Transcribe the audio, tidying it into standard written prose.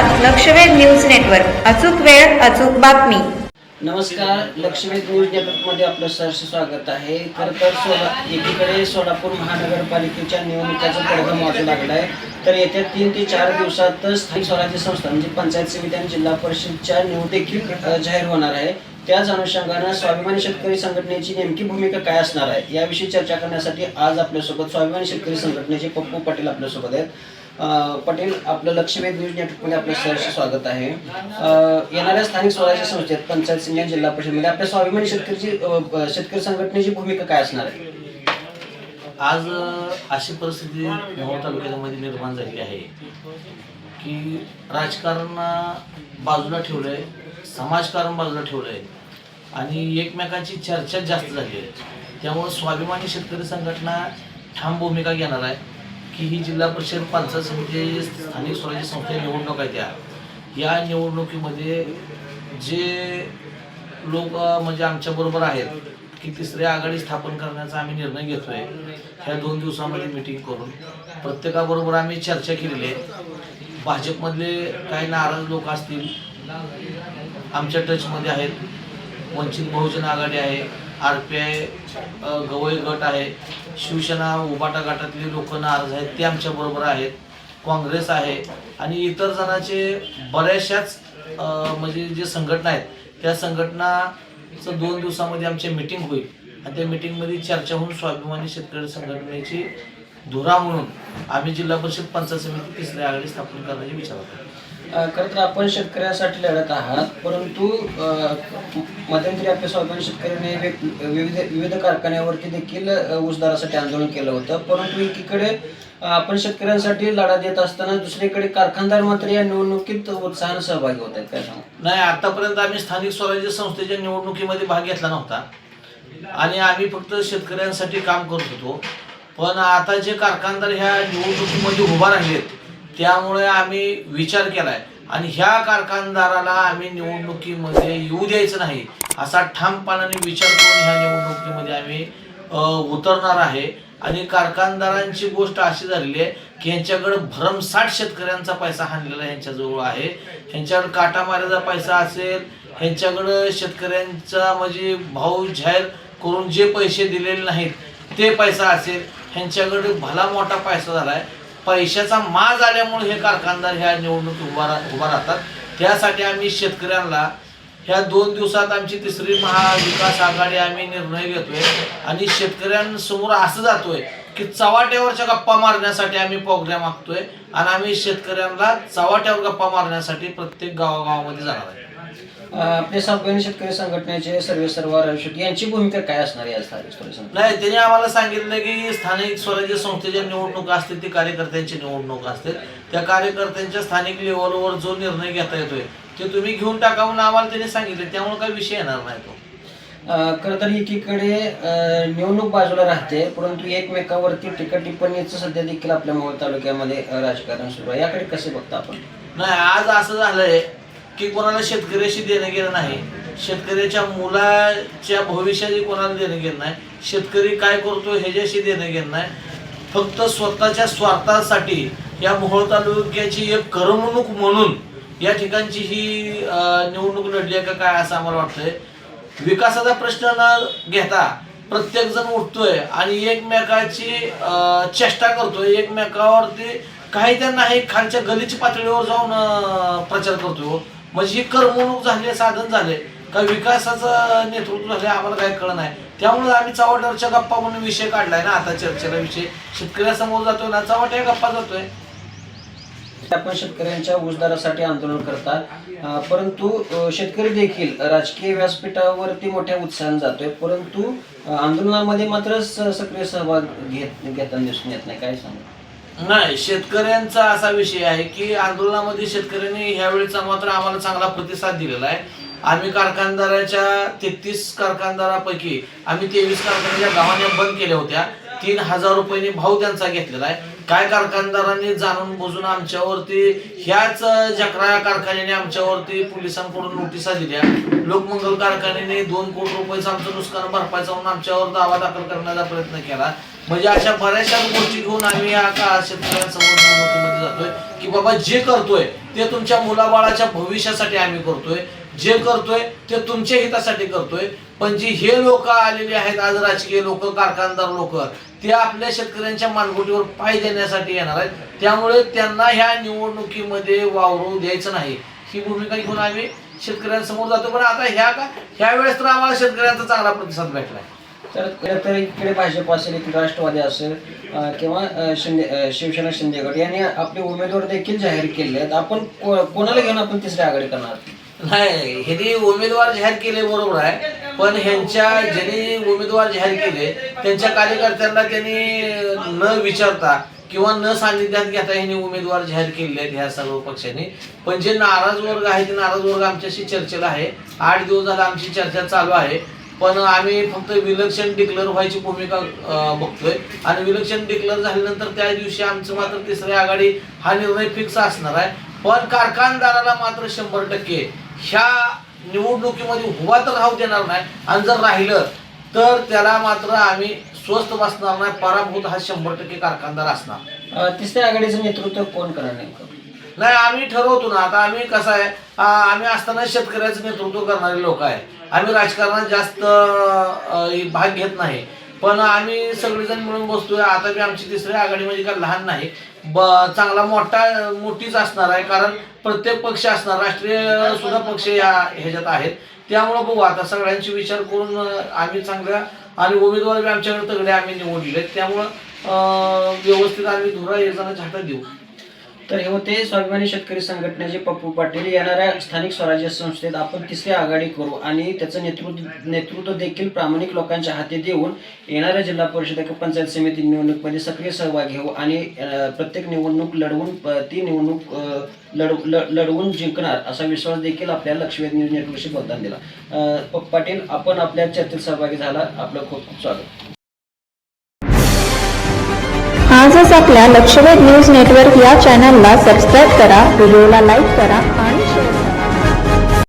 लक्षवेध news network, अचूक वेळ अचूक बातमी. नमस्कार, लक्षवेध न्यूज नेटवर्कमध्ये आपलं सहर्ष स्वागत आहे. खरं तर एकीकडे सोलापूर महानगरपालिकेच्या निवडणुकीचा पडघम वाजू लागला आहे. तर येत्या 3 ते 4 दिवसात स्थानिक स्वराज्य संस्था म्हणजे पंचायत समिती आणि जिल्हा परिषदच्या निवडणूक देखील जाहीर होणार आहे. त्याच अनुषंगानं स्वाभिमानी शेतकरी संघटनेची नेमकी भूमिका काय असणार आहे याविषयी चर्चा करण्यासाठी आज आपल्यासोबत स्वाभिमानी शेतकरी संघटनेचे पप्पू पाटील आपल्यासोबत आहेत. पटेल, आपलं लक्षवेध न्यूज नेटवर्कमध्ये आपलं सहर्ष स्वागत आहे. येणाऱ्या स्थानिक स्वराज्य संस्थेत पंचायत समिती आणि जिल्हा परिषदेमध्ये आपल्या स्वाभिमानी शेतकरी संघटनेची भूमिका काय असणार आहे? आज अशी परिस्थिती मोहोळ तालुक्यामध्ये निर्माण झाली आहे की राजकारण बाजूला ठेवलंय, समाजकारण बाजूला ठेवलंय आणि एकमेकांची चर्चा जास्त झाली आहे. त्यामुळे स्वाभिमानी शेतकरी संघटना ठाम भूमिका घेणार आहे की ही जिल्हा परिषद पंचायत समिती स्थानिक स्वराज्य संस्था निवडणूक आहेत. या निवडणुकीमध्ये जे लोक म्हणजे आमच्याबरोबर आहेत की तिसरी आघाडी स्थापन करण्याचा आम्ही निर्णय घेतोय. ह्या 2 दिवसामध्ये मीटिंग करून प्रत्येकाबरोबर आम्ही चर्चा केलेली आहे. भाजपमधले काही नाराज लोक असतील आमच्या टचमध्ये आहेत. वंचित बहुजन आघाडी आहे, RPI गवई गट आहे, शिवसेना उबाटा गटातले लोक नाराज आहेत ते आमच्याबरोबर आहेत, काँग्रेस आहे आणि इतर जणांचे बऱ्याचशाच म्हणजे जे संघटना आहेत त्या संघटनाचं 2 दिवसामध्ये आमची मीटिंग होईल आणि त्या मीटिंगमध्ये चर्चा होऊन स्वाभिमानी शेतकरी संघटनेची धुरा म्हणून आम्ही जिल्हा परिषद पंचायत समिती तिसरी आघाडी स्थापन करण्याचे विचार करतो. खरं तर आपण शेतकऱ्यासाठी लढत आहात, परंतु मध्यंतरी आपल्या स्वाभिमानी शेतकऱ्यांनी विविध कारखान्यावरती देखील ऊस दरासाठी आंदोलन केलं होतं. परंतु एकीकडे आपण शेतकऱ्यांसाठी लढा देत असताना दुसरीकडे कारखानदार मात्र या निवडणुकीत उत्साहानं सहभागी होत आहेत. काय सांगा? नाही, आतापर्यंत आम्ही स्थानिक स्वराज्य संस्थेच्या निवडणुकीमध्ये भाग घेतला नव्हता आणि आम्ही फक्त शेतकऱ्यांसाठी काम करत होतो. पण आता जे कारखानदार ह्या निवडणुकीमध्ये उभा राहिलेत त्यामुळे आम्ही विचार केलाय आणि ह्या कारखानदाराला आम्ही निवडणुकीमध्ये येऊ द्यायचं नाही असा ठामपणाने विचार करून ह्या निवडणुकीमध्ये आम्ही उतरणार आहे. आणि कारखानदारांची गोष्ट अशी झालेली आहे की ह्यांच्याकडे भरमसाठ शेतकऱ्यांचा पैसा हाणलेला ह्यांच्याजवळ आहे. ह्यांच्याकडे काटामाऱ्याचा पैसा असेल, ह्यांच्याकडं शेतकऱ्यांचा म्हणजे भाव जाहीर करून जे पैसे दिलेले नाहीत ते पैसा असेल, ह्यांच्याकडे भला मोठा पैसा झाला आहे. पैशाचा माज आल्यामुळे हे कारखानदार ह्या निवडणुकीत उभा राहतात. त्यासाठी आम्ही शेतकऱ्यांना ह्या 2 दिवसात आमची तिसरी महाविकास आघाडी आम्ही निर्णय घेतोय आणि शेतकऱ्यांसमोर असं जातोय की चव्हाट्यावरच्या गप्पा मारण्यासाठी आम्ही प्रोग्राम आखतोय आणि आम्ही शेतकऱ्यांना चव्हाट्यावर गप्पा मारण्यासाठी प्रत्येक गावागावामध्ये जाणार आहे. आपल्या स्वाभिमानी शेतकरी संघटनेचे सर्वेसर्वा शेट्टी यांची भूमिका काय असणार आहे? नाही, त्यांनी आम्हाला सांगितलं की स्थानिक स्वराज्य संस्थेच्या निवडणूक असते ती कार्यकर्त्यांची निवडणूक असते. त्या कार्यकर्त्यांच्या स्थानिक लेवलवर जो निर्णय घेता येतोय ते तुम्ही घेऊन टाका म्हणून आम्हाला त्यांनी सांगितले. त्यामुळे काही विषय येणार नाही तो. खरं तर एकीकडे निवडणूक बाजूला राहते, परंतु एकमेकावरती टीका टिप्पणीचं सध्या देखील आपल्या मोहोळ तालुक्यामध्ये राजकारण सुरू आहे. याकडे कसे बघता आपण? नाही, आज असं झालंय की कोणाला शेतकऱ्याशी देणं घेणं नाही, शेतकऱ्याच्या मुलाच्या भविष्याशी कोणाला देणं घेणं नाही, शेतकरी काय करतो ह्याच्याशी देणं घेणं नाही. फक्त स्वतःच्या स्वार्थासाठी या मोहोळ तालुक्याची एक करमणूक म्हणून या ठिकाणची ही निवडणूक लढली आहे का काय असं आम्हाला वाटतंय. विकासाचा प्रश्न न घेता प्रत्येक जण उठतोय आणि एकमेकाची चेष्टा करतोय, एकमेकावरती काही त्यांना हे खालच्या गलीच्या पातळीवर जाऊन प्रचार करतोय. म्हणजे ही करमणूक झाली, साधन झाले का विकासाचं नेतृत्व झाले आम्हाला काही कळलं नाही. त्यामुळे आम्ही चव्हाट्यावरच्या गप्पा म्हणून विषय काढलाय ना. आता चर्चेला विषय शेतकऱ्यासमोर जातोय ना, चव्हाट्या गप्पा जातोय. आपण शेतकऱ्यांच्या ऊस दरासाठी आंदोलन करतात, परंतु शेतकरी देखील राजकीय व्यासपीठावरती मोठ्या उत्साहाने जातोय, परंतु आंदोलनामध्ये मात्र सक्रिय सहभाग घेताना दिसून येत नाही. काय सांगा? नाही, शेतकऱ्यांचा असा विषय आहे की आंदोलनामध्ये शेतकऱ्यांनी ह्यावेळेचा मात्र आम्हाला चांगला प्रतिसाद दिलेला आहे. आम्ही कारखानदाराच्या 33 कारखानदारापैकी आम्ही 23 कारखान्याच्या गावाने बंद केल्या होत्या. 3000 रुपयांनी भाव त्यांचा घेतलेला आहे. काय कारखानदारांनी जाणून बुजून आमच्यावरती ह्याच जकरा कारखान्याने आमच्यावरती पोलिसांकडून नोटिसा दिल्या. लोकमंगल कारखान्याने 2 कोटी रुपयाचं आमचं नुकसान भरपाईचा म्हणून आमच्यावर दावा दाखल करण्याचा प्रयत्न केला. म्हणजे अशा बऱ्याचशा गोष्टी घेऊन आम्ही या शेतकऱ्यांसमोर निवडणुकीमध्ये जातोय की बाबा जे करतोय ते तुमच्या मुलाबाळाच्या भविष्यासाठी आम्ही करतोय, जे करतोय ते तुमच्या हितासाठी करतोय. पण जी हे लोक आलेले आहेत आज राजकीय लोक, कारखानदार लोक, ते आपल्या शेतकऱ्यांच्या मानगुटीवर पाय देण्यासाठी येणार आहेत. त्यामुळे त्यांना ह्या निवडणुकीमध्ये वावरू द्यायचं नाही ही भूमिका घेऊन आम्ही शेतकऱ्यांसमोर जातो. पण आता ह्या वेळेस तर आम्हाला शेतकऱ्यांचा चांगला प्रतिसाद भेटलाय. तर इकडे भाजप असेल, इकडे राष्ट्रवादी असेल किंवा शिवसेना शिंदे गट यांनी आपले उमेदवार देखील जाहीर केले आहेत. आपण कोणाला घेऊन आपण तिसरी आघाडी करणार? नाही, ह्यांनी उमेदवार जाहीर केले बरोबर आहे, पण ह्यांच्या ज्यांनी उमेदवार जाहीर केले त्यांच्या कार्यकर्त्यांना त्यांनी न विचारता किंवा न सान्निध्यात घेता ह्यांनी उमेदवार जाहीर केले आहेत ह्या सर्व पक्षांनी. पण जे नाराज वर्ग आहे ते नाराज वर्ग आमच्याशी चर्चेला आहे. 8 दिवस झाला आमची चर्चा चालू आहे. पण आम्ही फक्त विलक्षण डिक्लेअर व्हायची भूमिका बघतोय आणि विलक्षण डिक्लेअर झाल्यानंतर त्या दिवशी आमचं मात्र तिसरी आघाडी हा निर्णय फिक्स असणार आहे. पण कारखानदाराला मात्र 100% ह्या निवडणुकीमध्ये उभा तर राहू देणार नाही आणि जर राहिलं तर त्याला मात्र आम्ही स्वस्त बसणार नाही. पराभूत हा 100% कारखानदार असणार. तिसऱ्या आघाडीचं नेतृत्व कोण करणार नेमकं? नाही, आम्ही ठरवतो ना. आता आम्ही कसं आहे, आम्ही असताना शेतकऱ्याचं नेतृत्व करणारे लोक आहे. आम्ही राजकारणात जास्त भाग घेत नाही, पण सगळेजण मिळून बसतोय. आता बी आमची तिसरी आघाडी म्हणजे काय लहान नाही, चांगला मोठीच असणार आहे. कारण प्रत्येक पक्ष असणार, राष्ट्रीय सुद्धा पक्ष ह्याच्यात आहेत. त्यामुळं बघू आता सगळ्यांचे विचार करून आम्ही चांगल्या आणि उमेदवार बी आमच्याकडे तगडे आम्ही निवडलेले आहेत. त्यामुळं व्यवस्थित आम्ही धुरा योजना हातात देऊ. तर हे होते स्वाभिमानी शेतकरी संघटनेचे पप्पू पाटील. येणाऱ्या स्थानिक स्वराज्य संस्थेत आपण तिसरी आघाडी करू आणि त्याचं नेतृत्व देखील प्रामाणिक लोकांच्या हाती देऊन येणाऱ्या जिल्हा परिषद किंवा पंचायत समिती निवडणुकीमध्ये सक्रिय सहभाग घेऊ आणि प्रत्येक निवडणूक लढवून ती निवडणूक लढवून जिंकणार असा विश्वास देखील आपल्याला लक्षवेध न्यूज नेटवर्कशी बोलताना दिला. पाटील, आपण आपल्या चर्चेत सहभागी झाला, आपलं खूप खूप स्वागत. आजच आपल्या लक्षवेध न्यूज नेटवर्क या चॅनलला सबस्क्राईब करा, व्हिडिओला लाईक करा